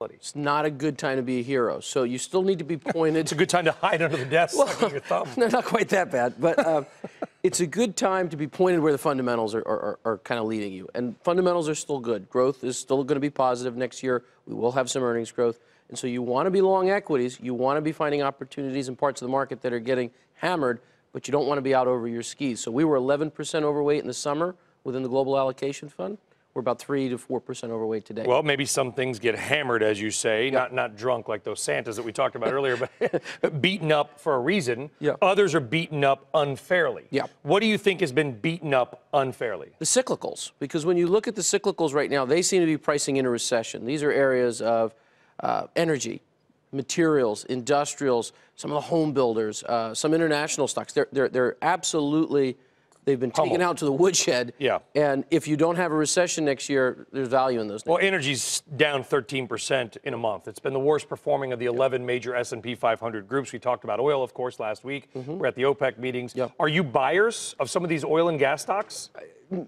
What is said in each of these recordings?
It's not a good time to be a hero. So you still need to be pointed. It's a good time to hide under the desk, sucking your thumb. No, not quite that bad. But it's a good time to be pointed where the fundamentals are kind of leading you. And fundamentals are still good. Growth is still going to be positive next year. We will have some earnings growth. And so you want to be long equities. You want to be finding opportunities in parts of the market that are getting hammered, but you don't want to be out over your skis. So we were 11% overweight in the summer within the Global Allocation Fund. We're about 3 to 4% overweight today. Well, maybe some things get hammered, as you say, not drunk like those Santas that we talked about earlier, but beaten up for a reason. Others are beaten up unfairly. What do you think has been beaten up unfairly? The cyclicals, because when you look at the cyclicals right now, they seem to be pricing in a recession. These are areas of energy, materials, industrials, some of the home builders, some international stocks. They're absolutely... They've been taken out to the woodshed. And if you don't have a recession next year, there's value in those names. Well, energy's down 13% in a month. It's been the worst performing of the 11 major S&P 500 groups. We talked about oil, of course, last week. We're at the OPEC meetings. Are you buyers of some of these oil and gas stocks?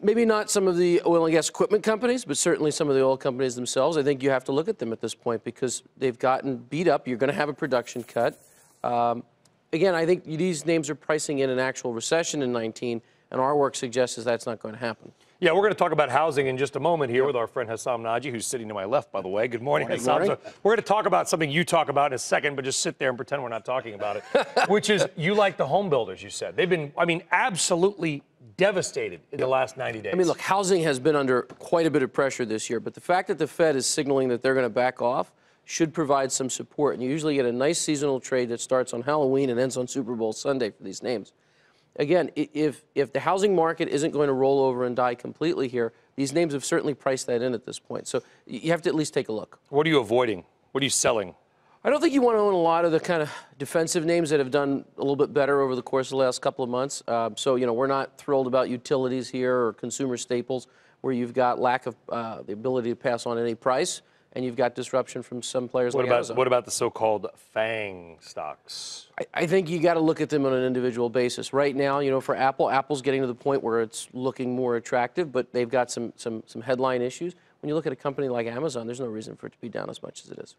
Maybe not some of the oil and gas equipment companies, but certainly some of the oil companies themselves. I think you have to look at them at this point because they've gotten beat up. You're going to have a production cut. Again, I think these names are pricing in an actual recession in 19. And our work suggests that's not going to happen. Yeah, we're going to talk about housing in just a moment here with our friend Hassam Naji, who's sitting to my left, by the way. Good morning, Hassam. So we're going to talk about something you talk about in a second, but just sit there and pretend we're not talking about it, which is you like the home builders, you said. They've been, I mean, absolutely devastated in the last 90 days. I mean, look, housing has been under quite a bit of pressure this year, but the fact that the Fed is signaling that they're going to back off should provide some support. And you usually get a nice seasonal trade that starts on Halloween and ends on Super Bowl Sunday for these names. Again, if the housing market isn't going to roll over and die completely here, these names have certainly priced that in at this point. So you have to at least take a look. What are you avoiding? What are you selling? I don't think you want to own a lot of the kind of defensive names that have done a little bit better over the course of the last couple of months. So, you know, we're not thrilled about utilities here or consumer staples where you've got lack of the ability to pass on any price. And you've got disruption from some players like Amazon. What about the so-called FANG stocks? I think you got to look at them on an individual basis. Right now, you know, for Apple, Apple's getting to the point where it's looking more attractive, but they've got some headline issues. When you look at a company like Amazon, there's no reason for it to be down as much as it is.